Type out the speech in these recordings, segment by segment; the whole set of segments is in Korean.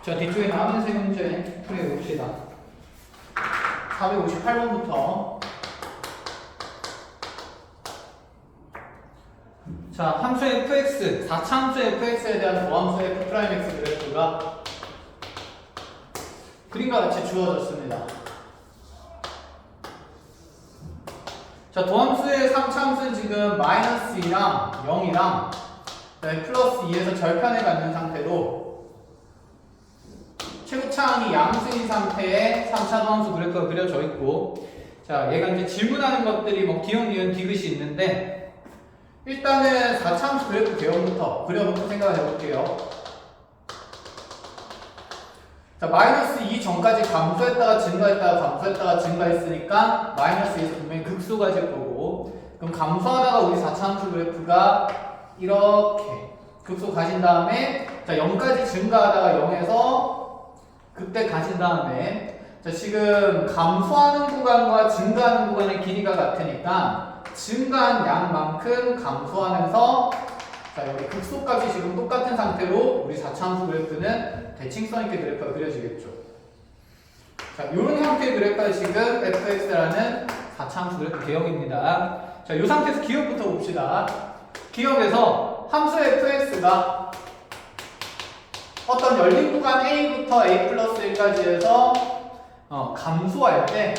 자, 뒤쪽에 남은 세 문제 풀어봅시다. 458번부터. 자, 함수 fx, 4차 함수 fx에 대한 도함수 f'x 그래프가 그림과 같이 주어졌습니다. 자, 도함수의 3차 함수는 지금 마이너스 2랑 0이랑 플러스 2에서 절편을 갖는 상태로 최고차항이 양수인 상태의 3차 도함수 그래프가 그려져 있고, 자, 얘가 이제 질문하는 것들이 뭐 기억, 니은, 디귿이 있는데, 일단은 4차 함수 그래프 개요부터 그려놓고 생각을 해볼게요. 자, 마이너스 2 전까지 감소했다가 증가했다가 감소했다가 증가했으니까 마이너스 2에서 분명히 극소가 질 거고, 그럼 감소하다가 우리 4차 함수 그래프가 이렇게 극소 가신 다음에, 자, 0까지 증가하다가 0에서 그때 가신 다음에, 자, 지금 감소하는 구간과 증가하는 구간의 길이가 같으니까 증가한 양만큼 감소하면서, 자, 여기 극소값이 지금 똑같은 상태로 우리 4차 함수 그래프는 대칭성 있게 그래프가 그려지겠죠. 자, 이런 형태의 그래프가 지금 fx라는 4차 함수 그래프 개형입니다. 자, 이 상태에서 기억부터 봅시다. 기억에서 함수 fx가 어떤 열린 구간 a부터 a 플러스 1까지 해서 감소할 때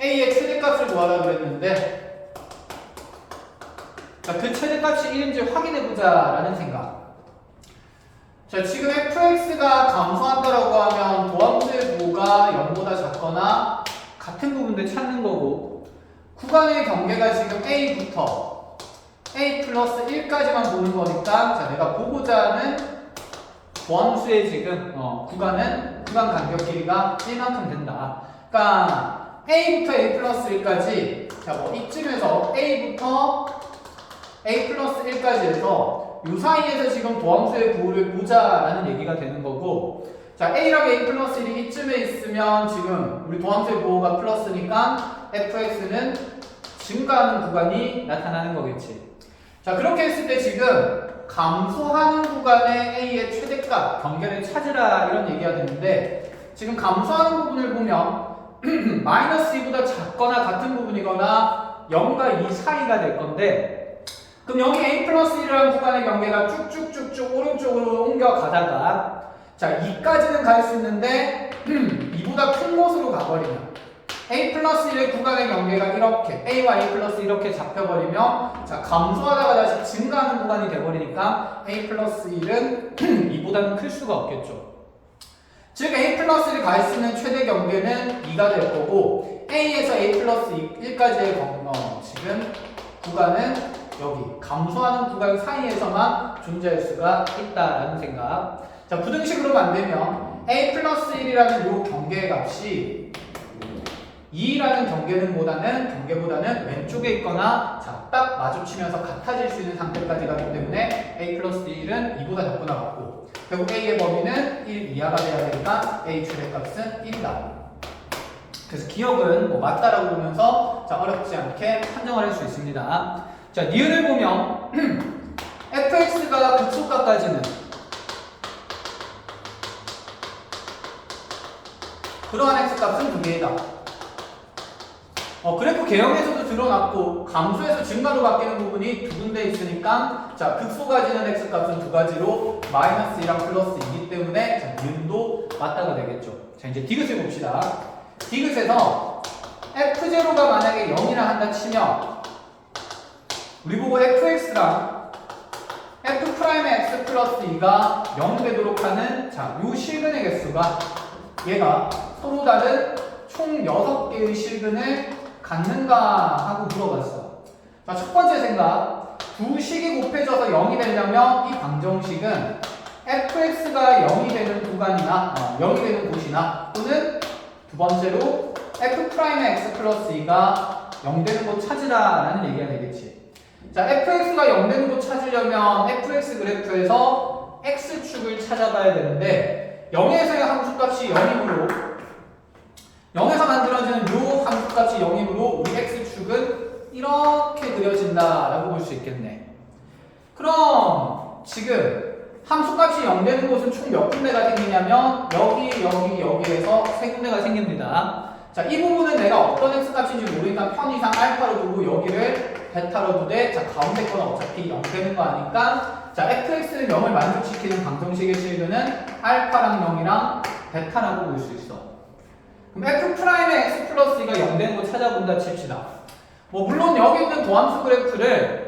a의 최대값을 구하라 그랬는데, 자, 그 최대값이 1인지 확인해보자 라는 생각. 자, 지금 fx가 감소한다라고 하면 도함수의 부호가 0보다 작거나 같은 부분들 찾는 거고, 구간의 경계가 지금 a부터 a 플러스 1까지만 보는 거니까, 자, 내가 보고자 하는 도함수의 지금 구간 간격 길이가 1만큼 된다. 그러니까 a부터 a 플러스 1까지, 자, 뭐 이쯤에서 a부터 a 플러스 1까지 해서 이 사이에서 지금 도함수의 부호를 보자라는 얘기가 되는 거고, 자, a랑 a 플러스 1이 이쯤에 있으면 지금 우리 도함수의 부호가 플러스니까 fx는 증가하는 구간이 나타나는 거겠지. 자, 그렇게 했을 때 지금 감소하는 구간의 a의 최대값 경계를 찾으라 이런 얘기가 되는데, 지금 감소하는 부분을 보면 마이너스 2보다 작거나 같은 부분이거나 0과 2 사이가 될 건데, 그럼 여기 a 플러스 1이라는 구간의 경계가 쭉쭉쭉쭉 오른쪽으로 옮겨가다가, 자, 2까지는 갈 수 있는데 2보다 큰 곳으로 가버리면 a 플러스 1의 구간의 경계가 이렇게 a와 a 플러스 이렇게 잡혀버리면, 자, 감소하다가 다시 증가하는 구간이 돼버리니까 a 플러스 1은 2보다는 클 수가 없겠죠. 즉 a 플러스 1이 갈 수 있는 최대 경계는 2가 될 거고, a에서 a 플러스 1까지의 지금 구간은 여기 감소하는 구간 사이에서만 존재할 수가 있다라는 생각. 자, 부등식으로 만들면 a 플러스 1이라는 요 경계의 값이 2라는 경계보다는 왼쪽에 있거나, 자, 딱 마주치면서 같아질 수 있는 상태까지 가기 때문에 a 플러스 1은 2보다 작거나 같고, 결국 a의 범위는 1 이하가 돼야 되니까 a 최대값은 1이다. 그래서 기억은 뭐 맞다라고 보면서, 자, 어렵지 않게 판정을 할 수 있습니다. 자, 니은을 보면 fx가 극소값까지는 그러한 x값은 두 개이다. 그래프 개형에서도 드러났고, 감소에서 증가로 바뀌는 부분이 두 군데 있으니까, 자, 극소가 지는 x값은 두 가지로 마이너스 2랑 플러스 2이기 때문에, 자, 니은도 맞다가 되겠죠. 자, 이제 디귿을 봅시다. 디귿에서 f0가 만약에 0이라 한다 치면, 우리 보고 fx랑 f'의 x 플러스 2가 0 되도록 하는, 자, 요 실근의 개수가 얘가 서로 다른 총 6개의 실근을 갖는가 하고 물어봤어. 자, 첫 번째 생각. 두 식이 곱해져서 0이 되려면 이 방정식은 fx가 0이 되는 구간이나 0이 되는 곳이나, 또는 두 번째로 f'의 x 플러스 2가 0 되는 곳 찾으라 라는 얘기가 되겠지. 자, fx가 0 되는 곳 찾으려면 fx 그래프에서 x축을 찾아봐야 되는데, 0에서의 함수값이 0이므로 0에서 만들어지는 요 함수값이 0이므로 우리 x축은 이렇게 그려진다라고 볼 수 있겠네. 그럼 지금 함수값이 0 되는 곳은 총 몇 군데가 생기냐면 여기에서 3군데가 생깁니다. 자, 이 부분은 내가 어떤 x값인지 모르니까 편의상 알파로 두고 여기를 베타로 두되, 자, 가운데 거는 어차피 0 되는 거 아니까, 자, fx는 0을 만족시키는 방정식의 실근은 알파랑 0이랑 베타라고 볼 수 있어. 그럼 f'의 x 플러스 2가 0 되는 거 찾아본다 칩시다. 뭐 물론 여기 있는 도함수 그래프를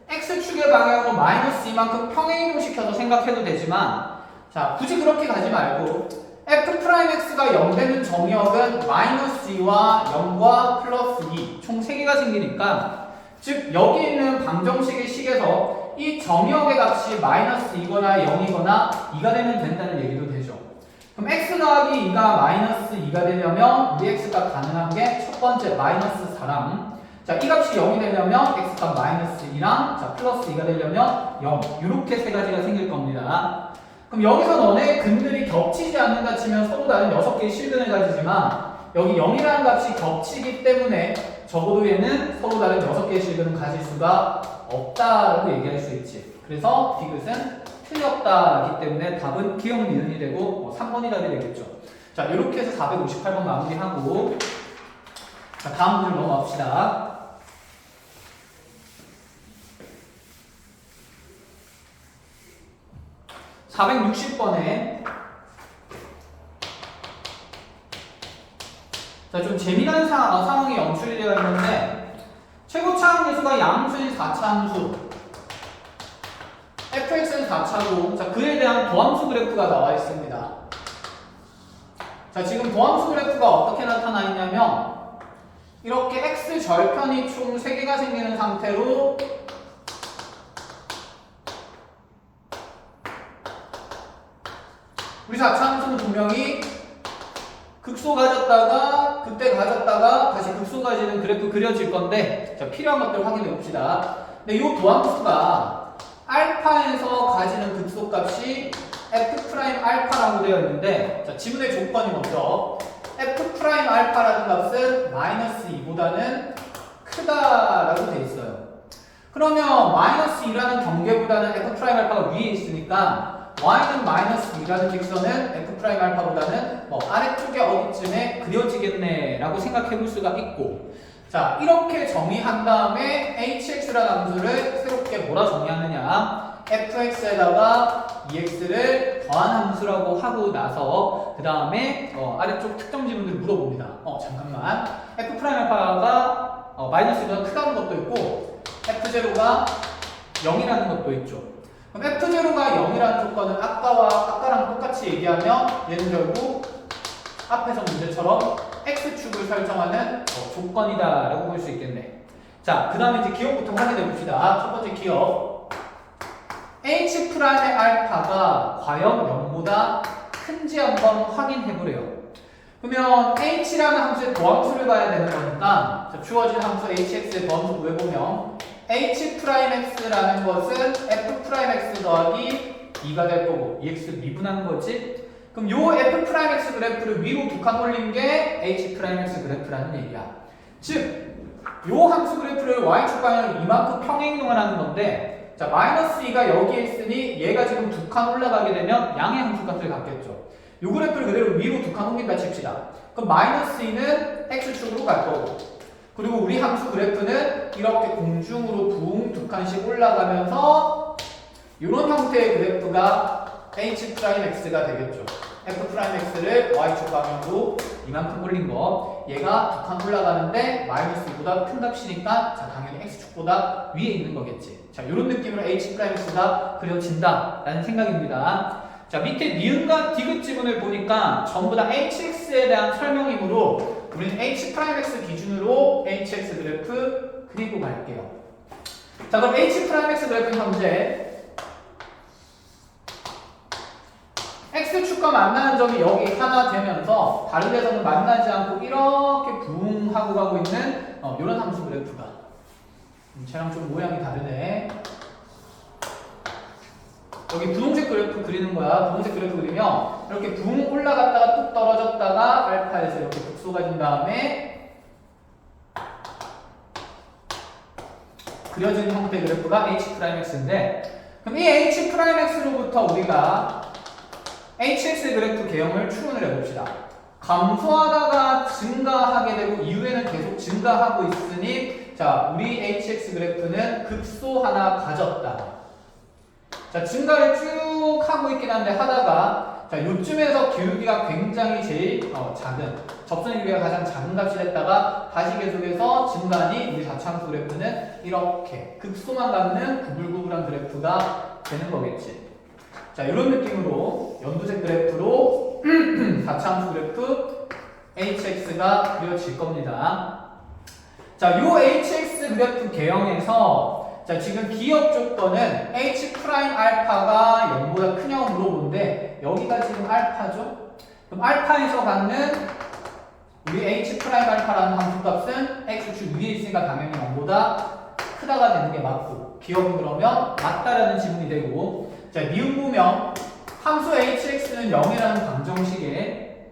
x축의 방향으로 마이너스 2만큼 평행이동시켜서 생각해도 되지만, 자, 굳이 그렇게 가지 말고 f'x가 0 되는 정의역은 마이너스 2와 0과 플러스 2 총 3개가 생기니까, 즉 여기 있는 방정식의 식에서 이 정의역의 값이 마이너스 2거나 0이거나 2가 되면 된다는 얘기도 되죠. 그럼 x 더하기 2가 마이너스 2가 되려면 우리 x가 가능한 게 첫 번째 마이너스 4랑, 자, 이 값이 0이 되려면 x값 마이너스 2랑, 자, 플러스 2가 되려면 0. 이렇게 3가지가 생길 겁니다. 그럼 여기서 너네 근들이 겹치지 않는다 치면 서로 다른 6개의 실근을 가지지만, 여기 0이라는 값이 겹치기 때문에 적어도 얘는 서로 다른 6개의 실근을 가질 수가 없다라고 얘기할 수 있지. 그래서 디귿은 틀렸다기 때문에 답은 기억 니은이 되고 3번이 답이 되겠죠. 자, 이렇게 해서 458번 마무리하고, 자, 다음 문제로 넘어갑시다. (460번에) 자, 좀 재미난 상황이 연출이 되어 있는데, 최고차항 계수가 양수인 4차 함수, fx는 4차고, 자, 그에 대한 도함수 그래프가 나와 있습니다. 자, 지금 도함수 그래프가 어떻게 나타나 있냐면, 이렇게 x 절편이 총 3개가 생기는 상태로 우리 4차 함수는 분명히 극소 가졌다가 그때 가졌다가 다시 극소 가지는 그래프 그려질 건데, 자, 필요한 것들 확인해 봅시다. 근데 이 도함수가 알파에서 가지는 극소 값이 f' 알파라고 되어 있는데, 자, 지문의 조건이 먼저 f' 알파라는 값은 마이너스 2보다는 크다라고 되어 있어요. 그러면 마이너스 2라는 경계보다는 f' 알파가 위에 있으니까 y는 마이너스 2라는 직선은 f' 알파보다는 아래쪽에 어디쯤에 그려지겠네 라고 생각해 볼 수가 있고, 자, 이렇게 정의한 다음에 hx라는 함수를 새롭게 뭐라 정의하느냐, fx에다가 ex를 더한 함수라고 하고 나서 그 다음에 아래쪽 특정 지문들을 물어봅니다. 잠깐만, f' 알파가 마이너스 2보다 크다는 것도 있고 f0가 0이라는 것도 있죠. 그럼 f0가 0이라는 조건은 아까랑 똑같이 얘기하면 얘는 결국 앞에서 문제처럼 x축을 설정하는 조건이다 라고 볼 수 있겠네. 자, 그 다음에 이제 기억부터 확인해 봅시다. 첫 번째 기억, h' 알파가 과연 0보다 큰지 한번 확인해 보래요. 그러면 h라는 함수의 도함수를 봐야 되는 거니까, 자, 주어진 함수 hx의 도함수 구해보면 h'x라는 것은 f'x 더하기 2가 될 거고, ex 미분하는 거지. 그럼 요 f'x 그래프를 위로 두 칸 올린 게 h'x 그래프라는 얘기야. 즉, 요 함수 그래프를 y축 방향으로 이만큼 평행이동을 하는 건데, 자, 마이너스 2가 여기에 있으니 얘가 지금 두 칸 올라가게 되면 양의 함수값을 갖겠죠. 요 그래프를 그대로 위로 두 칸 옮긴다 칩시다. 그럼 마이너스 2는 x축으로 갈 거고, 그리고 우리 함수 그래프는 이렇게 공중으로 붕 두 칸씩 올라가면서 이런 형태의 그래프가 h'x가 되겠죠. f'x를 y축 방향으로 이만큼 올린 거, 얘가 두 칸 올라가는데 마이너스 2보다 큰 값이니까, 자, 당연히 x축보다 위에 있는 거겠지. 자, 이런 느낌으로 h'x가 그려진다 라는 생각입니다. 자, 밑에 니은과 디귿 지문을 보니까 전부 다 hx에 대한 설명이므로 우리는 h'x 기준으로 hx 그래프 그리고 갈게요. 자, 그럼 h'x 그래프 현재 x축과 만나는 점이 여기 하나 되면서 다른 데서는 만나지 않고 이렇게 붕 하고 가고 있는 이런 함수 그래프가, 쟤랑 좀 모양이 다르네. 여기 분홍색 그래프 그리는 거야. 분홍색 그래프 그리면 이렇게 붕 올라갔다가 뚝 떨어졌다가 알파에서 이렇게 극소가 진 다음에 그려진 형태의 그래프가 H'X인데 그럼 이 H'X로부터 우리가 HX 그래프 개형을 추론을 해봅시다. 감소하다가 증가하게 되고 이후에는 계속 증가하고 있으니 자 우리 HX 그래프는 극소 하나 가졌다. 자 증가를 쭉 하고 있긴 한데 하다가 자 요쯤에서 기울기가 굉장히 제일 작은 접선의 기울기가 가장 작은 값이 됐다가 다시 계속해서 증가하니 우리 자차함수 그래프는 이렇게 극소만 갖는 구불구불한 그래프가 되는 거겠지. 자 이런 느낌으로 연두색 그래프로 자차함수 그래프 HX가 그려질 겁니다. 자, 요 HX 그래프 개형에서 자 지금 기억 조건은 H 프라임 알파가 0보다 크냐고 물어보는데 여기가 지금 알파죠? 그럼 알파에서 갖는 우리 H 프라임 알파라는 함수값은 X축 위에 있으니까 당연히 0보다 크다가 되는 게 맞고 기억은 그러면 맞다라는 지문이 되고 자 미음 보면 함수 hx는 0이라는 방정식에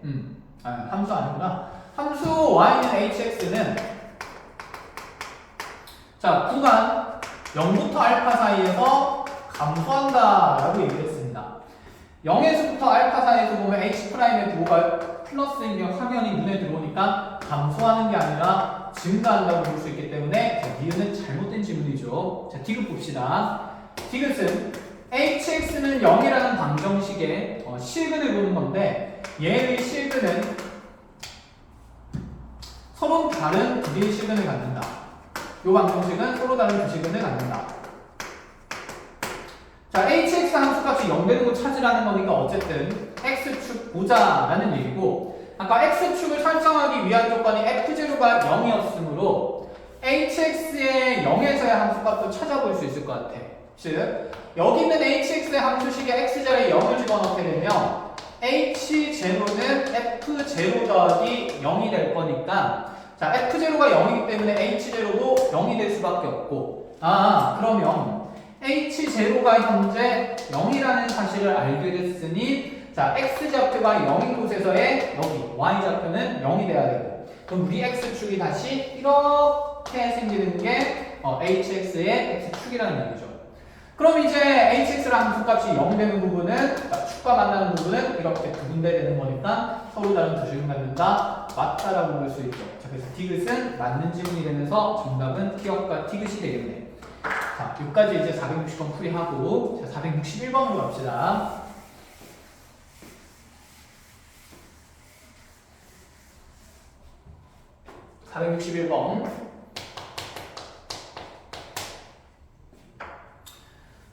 함수 아니구나. 함수 y는 hx는 자 구간 0부터 알파 사이에서 감소한다 라고 얘기를 했습니다. 0에서부터 알파 사이에서 보면 h'의 부호가 플러스인 게 화면이 눈에 들어오니까 감소하는 게 아니라 증가한다고 볼 수 있기 때문에 자, 니은은 잘못된 지문이죠. 자 디귿 봅시다. 디귿은 hx는 0이라는 방정식의 실근을 보는 건데 얘의 실근은 서로 다른 두 개의 실근을 갖는다. 이 방정식은 서로 다른 두 실근을 갖는다. 자, hx 함수값이 0 되는 거 찾으라는 거니까 어쨌든 x축 보자라는 얘기고 아까 x축을 설정하기 위한 조건이 f0가 0이었으므로 hx의 0에서의 함수값도 찾아볼 수 있을 것 같아. 즉 여기 있는 hx의 함수식에 x자리에 0을 집어넣게 되면 h0는 f0 더하기 0이 될 거니까 자 f0가 0이기 때문에 h0도 0이 될 수밖에 없고 그러면 h0가 현재 0이라는 사실을 알게 됐으니 자 x좌표가 0인 곳에서의 여기 y좌표는 0이 돼야 되고 그럼 우리 x축이 다시 이렇게 생기는 게 hx의 x축이라는 얘기죠. 그럼 이제 hx라는 함수값이 0 되는 부분은 축과 만나는 부분은 이렇게 두 군데 되는 거니까 서로 다른 두 식을 갖는다 맞다라고 볼 수 있죠. 자, 그래서 디귿은 맞는 지문이 되면서 정답은 티역과 티귿이 되겠네. 자, 여기까지 이제 460번 풀이하고 자, 461번으로 갑시다. (461번)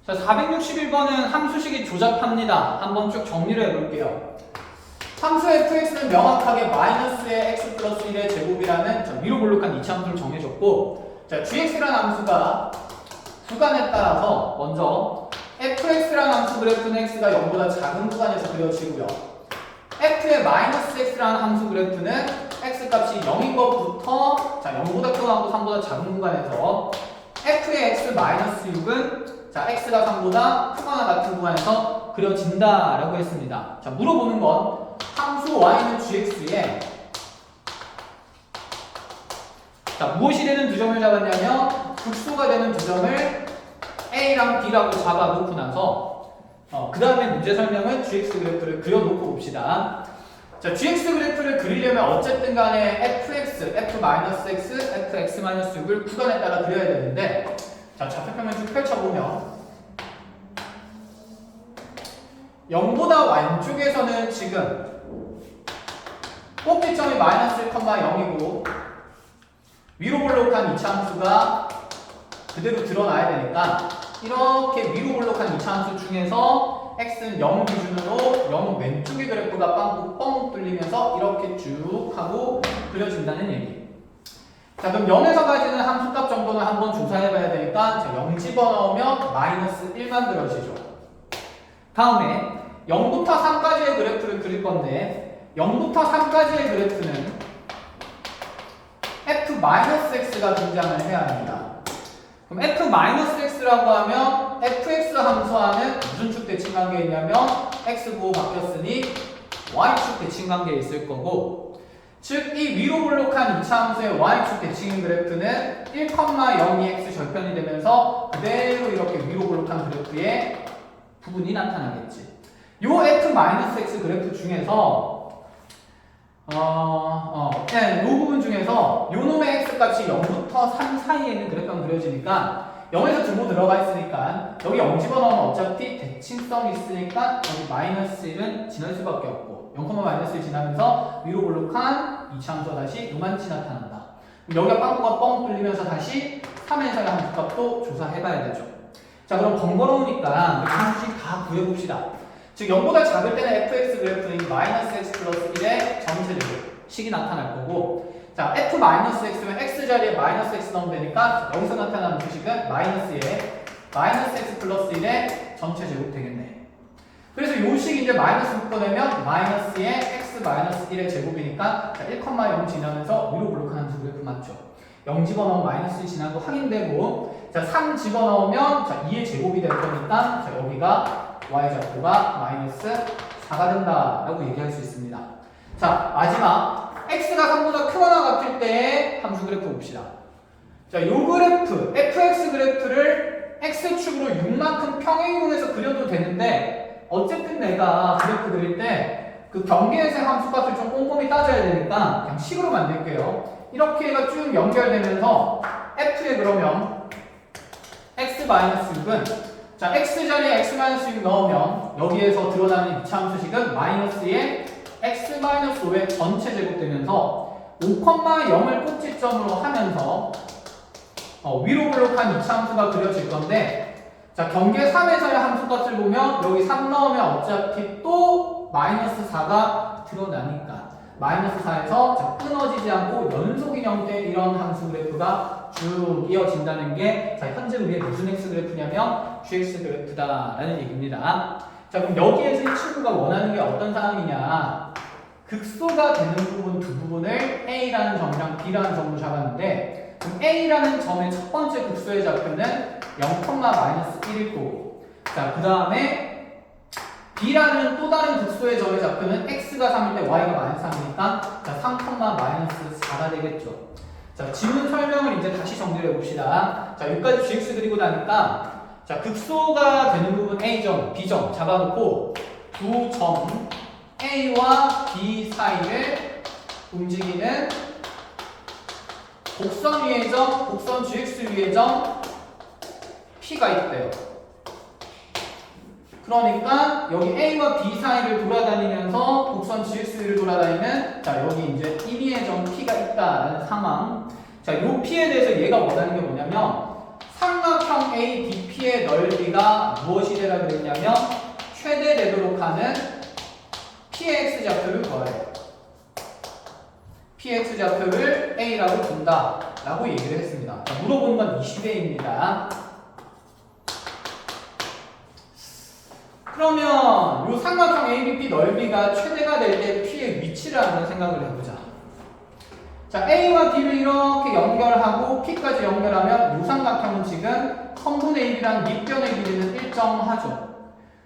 자, 461번은 함수식이 조잡합니다. 한번 쭉 정리를 해볼게요. 함수 fx는 명확하게 마이너스의 x 플러스 1의 제곱이라는 위로 볼록한 이차함수를 정해줬고 자, gx라는 함수가 구간에 따라서 먼저 fx라는 함수 그래프는 x가 0보다 작은 구간에서 그려지고요. f의 마이너스 x라는 함수 그래프는 x 값이 0인 것부터 자, 0보다 크고 3보다 작은 구간에서 f의 x 마이너스 6은 자, x가 3보다 크거나 같은 구간에서 그려진다라고 했습니다. 자, 물어보는 건 함수 y는 gx에 자, 무엇이 되는 두 점을 잡았냐면 극소가 되는 두 점을 a랑 b라고 잡아놓고 나서 그 다음에 문제 설명은 gx 그래프를 그려놓고 봅시다. 자, gx 그래프를 그리려면 어쨌든 간에 fx, f-x, fx-6을 구간에 따라 그려야 되는데 자, 좌표평면 쭉 펼쳐보면 0보다 완쪽에서는 지금 꼭지점이 마이너스 1,0이고 위로 볼록한 이차함수가 그대로 드러나야 되니까 이렇게 위로 볼록한 이차함수 중에서 x는 0 기준으로 0 왼쪽의 그래프가 빵꾸 뻥 뚫리면서 이렇게 쭉 하고 그려진다는 얘기. 자, 그럼 0에서 가지는 함수값 정도는 한번 조사해봐야 되니까 자, 0 집어넣으면 마이너스 1만 그려지죠. 다음에 0부터 3까지의 그래프를 그릴 건데 0부터 3까지의 그래프는 f-x가 등장을 해야 합니다. 그럼 f-x라고 하면 fx 함수와는 무슨 축 대칭 관계에 있냐면 x부호 바뀌었으니 y축 대칭 관계에 있을 거고 즉 이 위로 볼록한 2차 함수의 y축 대칭인 그래프는 1,02x 절편이 되면서 그대로 이렇게 위로 볼록한 그래프의 부분이 나타나겠지. 요 f-x 그래프 중에서 요 부분 중에서 요 놈의 x 값이 0부터 3 사이에 있는 그래프가 그려지니까 0에서 등호 들어가 있으니까 여기 0 집어넣으면 어차피 대칭성이 있으니까 여기 마이너스 1은 지날 수밖에 없고 0,-1 지나면서 위로 볼록한 이차함수가 다시 요만치 나타난다. 여기가 빵꾸가 뻥 뚫리면서 다시 3에서의 함수값도 조사해봐야 되죠. 자, 그럼 번거로우니까 함수씩 다 구해봅시다. 즉 0보다 작을 때는 fx 그래프는 마이너스 x 플러스 1의 전체제곱 식이 나타날 거고, 자 f-x면 x 자리에 마이너스 x 넣으면 되니까 여기서 나타나는 수식은 마이너스 x 플러스 1의 전체제곱 되겠네. 그래서 요 식이 이제 마이너스 묶어내면 마이너스의 x 마이너스 1의 제곱이니까 1,0 지나면서 위로 볼록한 함수 그래프 맞죠? 0 집어넣으면 마이너스 1 지난 거 확인되고, 자 3 집어넣으면 자 2의 제곱이 될 거니까 자 여기가 y좌표가 마이너스 4가 된다라고 얘기할 수 있습니다. 자 마지막 x가 3보다 크거나 같을 때의 함수 그래프 봅시다. 자 요 그래프 fx 그래프를 x축으로 6만큼 평행이동해서 그려도 되는데 어쨌든 내가 그래프 그릴 때 그 경계에서의 함수값을 좀 꼼꼼히 따져야 되니까 그냥 식으로 만들게요. 이렇게 해가 쭉 연결되면서 f에 그러면 x-6은 자 x 자리에 x-6 넣으면 여기에서 드러나는 이차함수식은 마이너스의 x-5의 전체 제곱되면서 5,0을 꼭지점으로 하면서 위로 볼록한 이차함수가 그려질 건데, 자 경계 3에서의 함수값을 보면 여기 3 넣으면 어차피 또 마이너스 4가 드러나니까 마이너스 4에서 자, 끊어지지 않고 연속인 형태의 이런 함수 그래프가 쭉 이어진다는 게 자, 현재 우리의 무슨 x 그래프냐면 gx 그래프다라는 얘기입니다. 자 그럼 여기에서 이 친구가 원하는 게 어떤 상황이냐, 극소가 되는 부분 두 부분을 a라는 점이랑 b라는 점으로 잡았는데, 그럼 a라는 점의 첫 번째 극소의 좌표는 0,-1일 거고, 자 그 다음에 b라는 또 다른 극소의 점의 좌표는 x가 3일 때 y가 마이너스 3이니까 자 3,-4가 되겠죠. 자 지문 설명을 이제 다시 정리를 해봅시다. 자 여기까지 gx 그리고 나니까 자 극소가 되는 부분 a점, b점 잡아놓고 두 점 a와 b 사이를 움직이는 곡선 위의 점, 곡선 gx 위의 점 p가 있대요. 그러니까 여기 a와 b 사이를 돌아다니면서 곡선 gx를 돌아다니는 자 여기 이제 1위의 점 p가 있다라는 상황. 자 요 p에 대해서 얘가 원하는 게 뭐냐면 삼각형 ABP의 넓이가 무엇이 되라 그랬냐면 최대되도록 하는 px 좌표를 구하래요. px 좌표를 a라고 둔다라고 얘기를 했습니다. 자, 물어보는 건 20회입니다. 그러면 이 삼각형 ABP 넓이가 최대가 될 때 P의 위치를 한번 생각을 해보자. 자, A와 B를 이렇게 연결하고 P까지 연결하면 이 삼각형은 지금 선분의 1이랑 밑변의 길이는 일정하죠.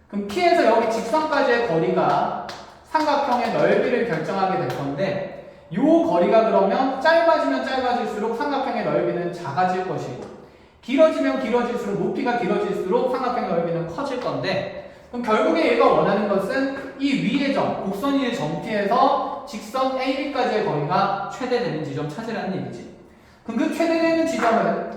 그럼 P에서 여기 직선까지의 거리가 삼각형의 넓이를 결정하게 될 건데, 이 거리가 그러면 짧아지면 짧아질수록 삼각형의 넓이는 작아질 것이고, 길어지면 길어질수록 높이가 길어질수록 삼각형의 넓이는 커질 건데, 그럼 결국에 얘가 원하는 것은 이 위의 점, 곡선 위의 점피에서 직선 AB까지의 거리가 최대되는 지점 찾으라는 얘기지. 그럼 그 최대되는 지점은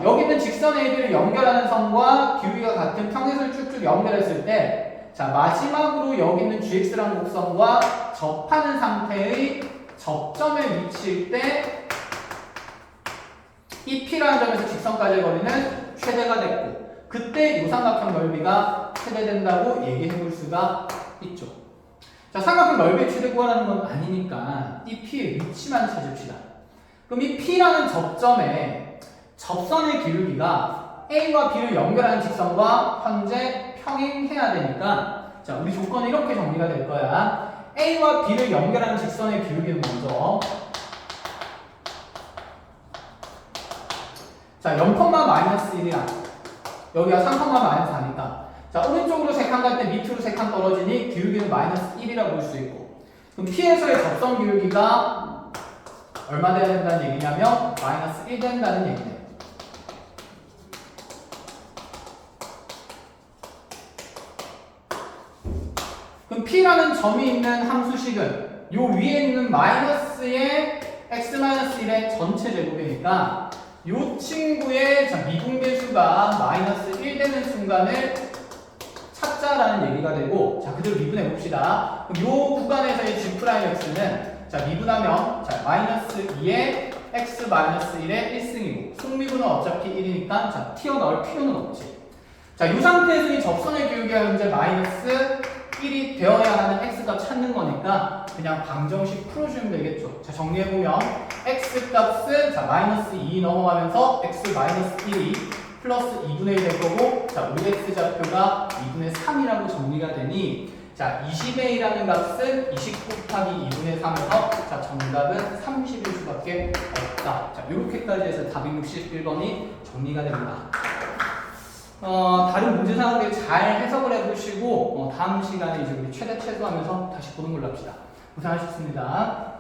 여기 있는 직선 AB를 연결하는 선과 기울기가 같은 평행선을 쭉쭉 연결했을 때, 자 마지막으로 여기 있는 GX라는 곡선과 접하는 상태의 접점의 위치일 때 이 P라는 점에서 직선까지의 거리는 최대가 됐고, 그때 이 삼각형 넓이가 최대된다고 얘기해 볼 수가 있죠. 자, 삼각형 넓이 최대 구하라는 건 아니니까 이 P의 위치만 찾읍시다. 그럼 이 P라는 접점에 접선의 기울기가 A와 B를 연결하는 직선과 현재 평행해야 되니까, 자, 우리 조건은 이렇게 정리가 될 거야. A와 B를 연결하는 직선의 기울기는 먼저 자, 0,-1이랑 여기가 3,-4니까 자, 오른쪽으로 3칸 갈 때 밑으로 3칸 떨어지니 기울기는 -1이라고 볼 수 있고, 그럼 P에서의 접선 기울기가 얼마 돼야 된다는 얘기냐면 마이너스 1 된다는 얘기네. 그럼 P라는 점이 있는 함수식은 요 위에 있는 마이너스의 x-1의 전체 제곱이니까 요 친구의 미분계수가 마이너스 1 되는 순간을 찾자라는 얘기가 되고, 자 그대로 미분해 봅시다. 그럼 요 구간에서의 g'x는 자 미분하면 자 마이너스 2의 x-1의 1승이고 속미분은 어차피 1이니까 자 튀어나올 필요는 없지. 자 이 상태에서 이 접선의 교육이 현재 마이너스 1이 되어야 하는 x값 찾는 거니까 그냥 방정식 풀어주면 되겠죠. 자 정리해보면 x 값은 자 마이너스 2 넘어가면서 x 마이너스 1이 플러스 2분의 1 될 거고, 자 우리 x 좌표가 2분의 3이라고 정리가 되니 자 20의 1이라는 값은 20 곱하기 2분의 3에서 자 정답은 30일 수밖에 없다. 자 이렇게까지 해서 답이 61번이 정리가 됩니다. 다른 문제 사항들 잘 해석을 해보시고 다음 시간에 이제 우리 최대 최소하면서 다시 보는 걸로 합시다. 고생하셨습니다.